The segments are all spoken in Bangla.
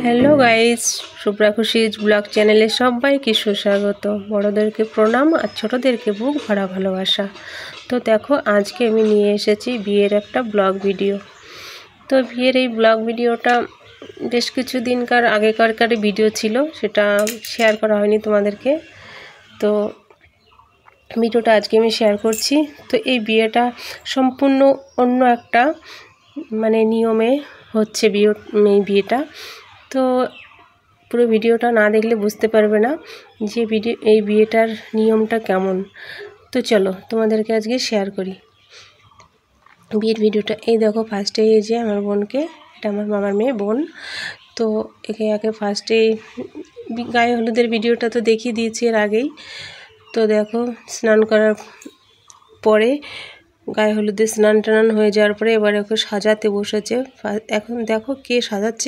হ্যালো গাইস, শুভ্রা খুশিজ ব্লগ চ্যানেলে সবাইকে সুস্বাগত। বড়োদেরকে প্রণাম আর ছোটোদেরকে বুক ভরা ভালোবাসা। তো দেখো, আজকে আমি নিয়ে এসেছি বিয়ের একটা ব্লগ ভিডিও। তো বিয়ের এই ব্লগ ভিডিওটা বেশ কিছু দিনকার আগেকার ভিডিও ছিল, সেটা শেয়ার করা হয়নি তোমাদেরকে। তো ভিডিওটা আজকে আমি শেয়ার করছি। তো এই বিয়েটা সম্পূর্ণ অন্য একটা নিয়মে হচ্ছে এই বিয়েটা। তো পুরো ভিডিওটা না দেখলে বুঝতে পারবে না যে এই বিয়েটার নিয়মটা কেমন। তো চলো তোমাদেরকে আজকে শেয়ার করি বিয়ের ভিডিওটা। এই দেখো, ফার্স্টে এই যে আমার বোনকে, এটা আমার মামার মেয়ে বোন। তো একে ফার্স্টে গায়ে হলুদের ভিডিওটা তো দেখিয়ে দিয়েছি এর আগেই। তো দেখো, স্নান করার পরে গায়ে হলুদে স্নান টান হয়ে যাওয়ার পরে এবার ওকে সাজাতে বসেছে। এখন দেখো কে সাজাচ্ছে।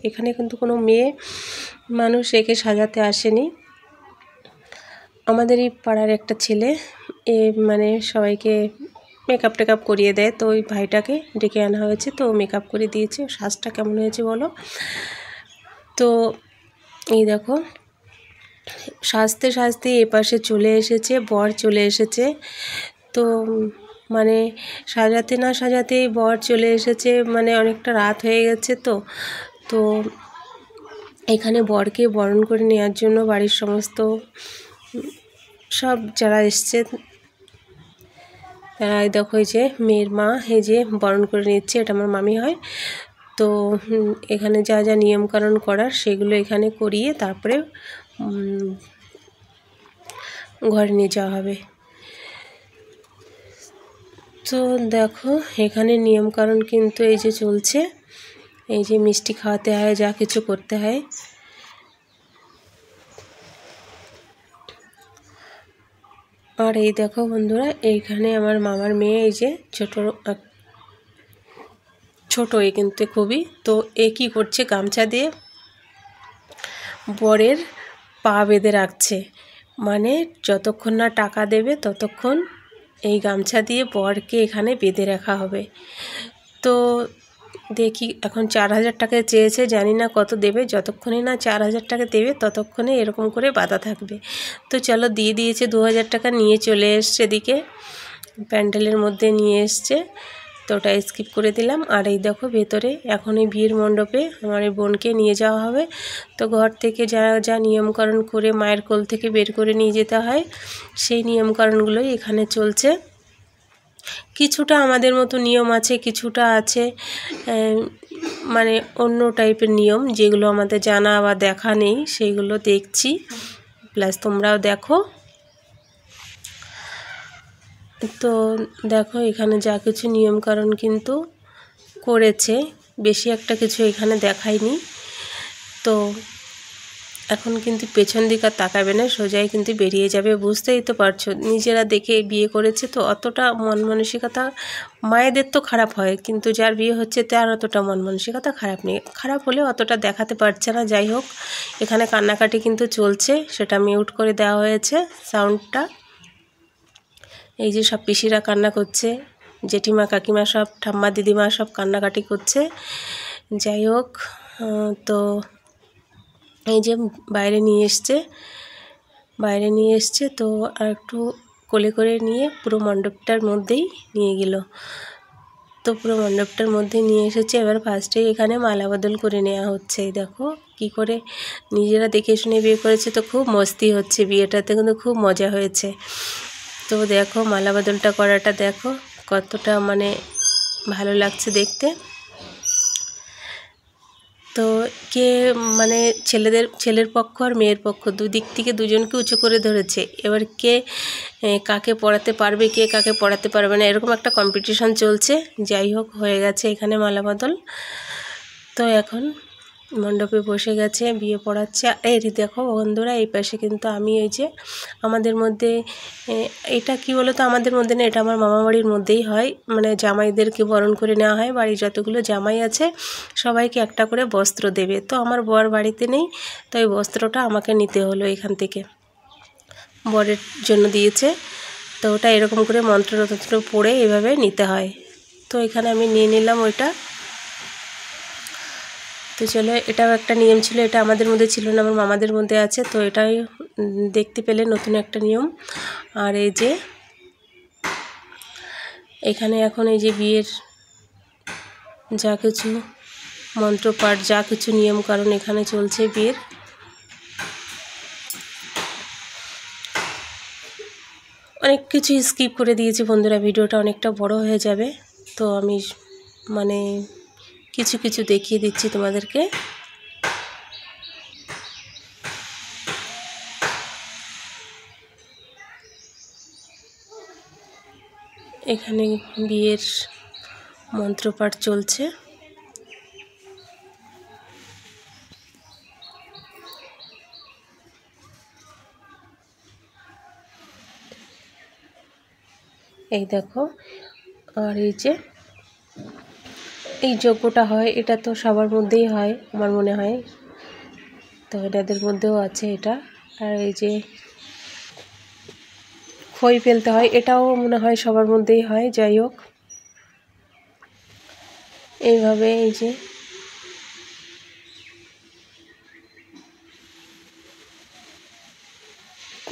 এখানে কিন্তু কোনো মেয়ে মানুষ একে সাজাতে আসেনি। আমাদের এই পাড়ার একটা ছেলে সবাইকে মেকআপ টেকআপ করিয়ে দেয়। তো ওই ভাইটাকে ডেকে আনা হয়েছে, তো মেকআপ করে দিয়েছে। সাজটা কেমন হয়েছে বলো। তো এই দেখো, সাজতে সাজতে এপাশে চলে এসেছে, বর চলে এসেছে। তো সাজাতে না সাজাতেই বর চলে এসেছে, অনেকটা রাত হয়ে গেছে। তো এখানে বরকে বরণ করে নেওয়ার জন্য বাড়ির সমস্ত সব যারা এসছে তারা দেখো, এই যে মেয়ের মা এই যে বরণ করে নিচ্ছে, এটা আমার মামি হয়। তো এখানে যা যা নিয়মকানুন করার সেগুলো এখানে করিয়ে তারপরে ঘরে নিয়ে যাওয়া হবে। তো দেখো, এখানে নিয়মকানুন কিন্তু এই যে চলছে। এই যে মিষ্টি খাওয়াতে হয়, যা কিছু করতে হয়। আর এই দেখো বন্ধুরা, এইখানে আমার মামার মেয়ে, এই যে ছোট এ কিন্তু খুবই। তো এ কী করছে, গামছা দিয়ে বরের পা বেঁধে রাখছে। যতক্ষণ না টাকা দেবে ততক্ষণ এই গামছা দিয়ে বরকে এখানে বেঁধে রাখা হবে। তো দেখি, এখন 4000 টাকা চেয়েছে, জানি না কত দেবে। যতক্ষণে না 4000 টাকা দেবে ততক্ষণে এরকম করে বাঁধা থাকবে। তো চলো, দিয়ে দিয়েছে 2000 টাকা, নিয়ে চলে এসছে এদিকে প্যান্ডেলের মধ্যে নিয়ে এসছে। তো ওটা স্কিপ করে দিলাম। আর এই দেখো, ভেতরে এখন এই বিয়ের মণ্ডপে আমার এই বোনকে নিয়ে যাওয়া হবে। তো ঘর থেকে যা নিয়মকরণ করে মায়ের কোল থেকে বের করে নিয়ে যেতে হয়, সেই নিয়মকরণগুলোই এখানে চলছে। কিছুটা আমাদের মতো নিয়ম আছে, কিছুটা আছে অন্য টাইপের নিয়ম, যেগুলো আমাদের জানা বা দেখা নেই, সেইগুলো দেখছি, প্লাস তোমরাও দেখো। তো দেখো, এখানে যা কিছু নিয়মকানুন কিন্তু করেছে, বেশি একটা কিছু এখানে দেখায়নি। তো এখন কিন্তু পেছন দিকে আর তাকাবে না, সোজাই কিন্তু বেরিয়ে যাবে। বুঝতেই তো পারছো, নিজেরা দেখে বিয়ে করেছে, তো অতটা মন মানসিকতা মায়েদের তো খারাপ হয়, কিন্তু যার বিয়ে হচ্ছে তার অতটা মন মানসিকতা খারাপ নেই। খারাপ হলেও অতটা দেখাতে পারছে না। যাই হোক, এখানে কান্নাকাটি কিন্তু চলছে, সেটা মিউট করে দেওয়া হয়েছে সাউন্ডটা। এই যে সব পিসিরা কান্না করছে, জেঠিমা কাকিমা সব, ঠাম্মা দিদিমা সব কান্নাকাটি করছে। যাই হোক, তো এই যে বাইরে নিয়ে এসছে। তো আর একটু কোলে করে নিয়ে পুরো মণ্ডপটার মধ্যেই নিয়ে গেল। তো পুরো মণ্ডপটার মধ্যে নিয়ে এসেছে। এবার ফার্স্টেই এখানে মালা বদল করে নেওয়া হচ্ছে। দেখো কি করে নিজেরা দেখে শুনে বিয়ে করেছে, তো খুব মস্তি হচ্ছে বিয়েটাতে, কিন্তু খুব মজা হয়েছে। তো দেখো, মালা বদলটা করাটা দেখো কতটা ভালো লাগছে দেখতে। তো কে ছেলের পক্ষ আর মেয়ের পক্ষ দুদিক থেকে দুজনকে উঁচু করে ধরেছে। এবার কে কাকে পড়াতে পারবে, কে কাকে পড়াতে পারবে না, এরকম একটা কম্পিটিশন চলছে। যাই হোক, হয়ে গেছে এখানে মালা বদল। তো এখন মণ্ডপে বসে গেছে, বিয়ে পড়াচ্ছে। এই দেখো বন্ধুরা, এই পাশে কিন্তু আমি, এই যে আমাদের মধ্যে, এটা কি বলো তো, আমাদের মধ্যে না, এটা আমার মামা বাড়ির মধ্যেই হয়। জামাইদেরকে বরণ করে নেওয়া হয়। বাড়ির যতগুলো জামাই আছে সবাইকে একটা করে বস্ত্র দেবে। তো আমার বর বাড়িতে নেই, তো এই বস্ত্রটা আমাকে নিতে হলো এখান থেকে, বরের জন্য দিয়েছে। তো ওটা এরকম করে মন্ত্র পড়ে এভাবে নিতে হয়। তো এখানে আমি নিয়ে নিলাম ওইটা। তো চলো, এটাও একটা নিয়ম ছিল, এটা আমাদের মধ্যে ছিল না, আমার মামাদের মধ্যে আছে। তো এটাই দেখতে পেলে নতুন একটা নিয়ম। আর এই যে এখানে এখন এই যে বিয়ের যা কিছু মন্ত্রপাঠ, যা কিছু নিয়ম কারণ এখানে চলছে বিয়ের। অনেক কিছু স্কিপ করে দিয়েছি বন্ধুরা, ভিডিওটা অনেকটা বড় হয়ে যাবে। তো আমি মানে কিছু কিছু দেখিয়ে দিচ্ছি তোমাদেরকে। এখানে বিয়ের মন্ত্রপাঠ চলছে। এই দেখো, আর এই যে এই যজ্ঞটা হয়, এটা তো সবার মধ্যেই হয় আমার মনে হয়, তো এনাদের মধ্যেও আছে এটা। আর এই যে খই ফেলতে হয়, এটাও মনে হয় সবার মধ্যেই হয়। যাই হোক, এইভাবে এই যে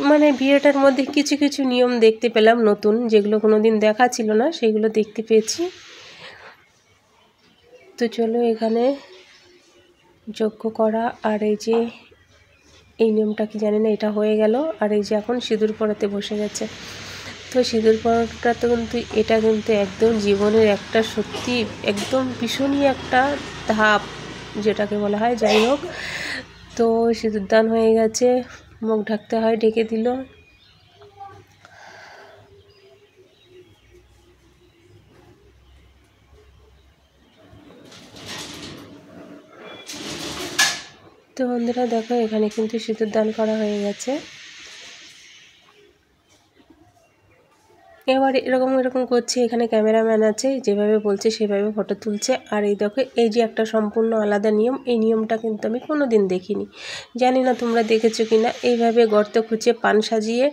মানে বিয়েটার মধ্যে কিছু কিছু নিয়ম দেখতে পেলাম নতুন, যেগুলো কোনোদিন দেখা ছিল না, সেগুলো দেখতে পেয়েছি। তো চলো, এখানে যজ্ঞ করা আর এই যে এই নিয়মটা কি জানি না, এটা হয়ে গেল। আর এই যে এখন সিঁদুর পরাতে বসে গেছে। তো সিঁদুর পরাটা তো কিন্তু এটা কিন্তু একদম জীবনের একটা সত্যি একদম ভীষণই একটা ধাপ যেটাকে বলা হয়। যাই হোক, তো সিঁদুর দান হয়ে গেছে, মুখ ঢাকতে হয়, ঢেকে দিল। তো বন্ধুরা দেখো, এখানে কিন্তু সিঁদুর দান করা হয়ে গেছে। এবার এরকম এরকম করছে, এখানে ক্যামেরাম্যান আছে, যেভাবে বলছে সেভাবে ফটো তুলছে। আর এই দেখো, এই যে একটা সম্পূর্ণ আলাদা নিয়ম, এই নিয়মটা কিন্তু আমি কোনো দিন দেখিনি, জানি না তোমরা দেখেছো কি না। এইভাবে গর্ত খুঁজে পান সাজিয়ে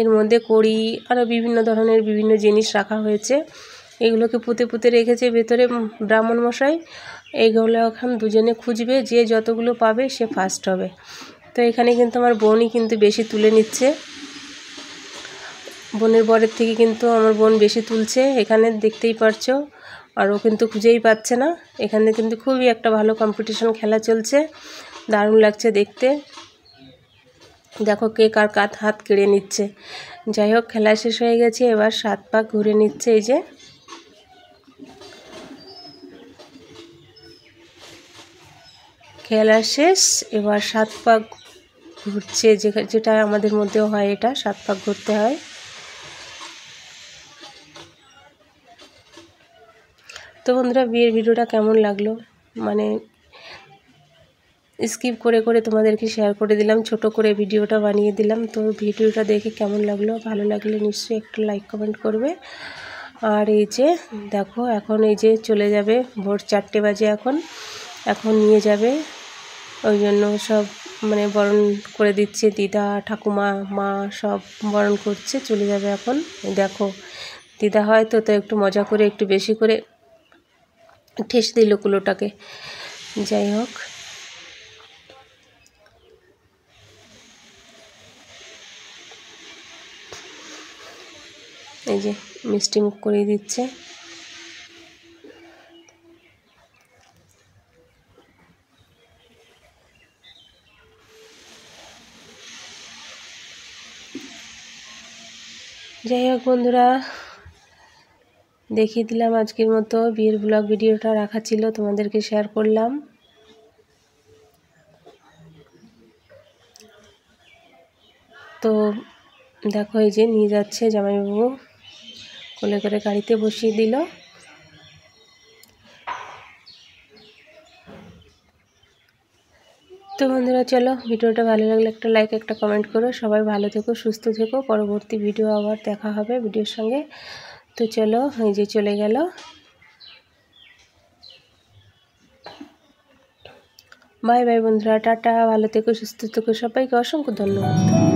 এর মধ্যে কড়ি আরও বিভিন্ন ধরনের বিভিন্ন জিনিস রাখা হয়েছে, এগুলোকে পুঁতে পুঁতে রেখেছে ভেতরে ব্রাহ্মণ মশাই। এইগুলো এখন দুজনে খুঁজবে, যে যতগুলো পাবে সে ফার্স্ট হবে। তো এখানে কিন্তু আমার বোনই কিন্তু বেশি তুলে নিচ্ছে, বোনের বরের থেকে কিন্তু আমার বোন বেশি তুলছে, এখানে দেখতেই পারছো। আর ও কিন্তু খুঁজেই পাচ্ছে না। এখানে কিন্তু খুবই একটা ভালো কম্পিটিশন খেলা চলছে, দারুণ লাগছে দেখতে। দেখো কে কার হাত কেড়ে নিচ্ছে। যাই হোক, খেলা শেষ হয়ে গেছে, এবার 7 পাক ঘুরে নিচ্ছে। এই যে খেলা শেষ, এবার 7 পাক ঘুরছে, যেটা আমাদের মধ্যেও হয়, এটা 7 পাক ঘুরতে হয়। তো বন্ধুরা, বিয়ের ভিডিওটা কেমন লাগলো, মানে স্কিপ করে করে তোমাদেরকে শেয়ার করে দিলাম, ছোট করে ভিডিওটা বানিয়ে দিলাম। তো ভিডিওটা দেখে কেমন লাগলো, ভালো লাগলে নিশ্চয়ই একটা লাইক কমেন্ট করবে। আর এই যে দেখো, এখন এই যে চলে যাবে, ভোর 4টে বাজে এখন নিয়ে যাবে, ওই জন্য সব মানে বরণ করে দিচ্ছে, দিদা ঠাকুমা মা সব বরণ করছে, চলে যাবে এখন। দেখো, দিদা হয়তো তো একটু মজা করে একটু বেশি করে ঠেস দিল কুলোটাকে। যাই হোক, এই যে মিষ্টি মুখ করিয়ে দিচ্ছে। যাই হোক বন্ধুরা, দেখিয়ে দিলাম আজকের মতো, বিয়ের ব্লগ ভিডিওটা রাখা ছিল, তোমাদেরকে শেয়ার করলাম। তো দেখো, এই যে নিয়ে যাচ্ছে জামাইবাবু, কোলে করে গাড়িতে বসিয়ে দিল। তো বন্ধুরা চলো, ভিডিওটা ভালো লাগলে একটা লাইক একটা কমেন্ট করো। সবাই ভালো থেকো, সুস্থ থেকো, পরবর্তী ভিডিও আবার দেখা হবে ভিডিওর সঙ্গে। তো চলো, এই যে চলে গেল। বাই বাই বন্ধুরা, টাটা, ভালো থেকো, সুস্থ থেকো, সবাইকে অসংখ্য ধন্যবাদ।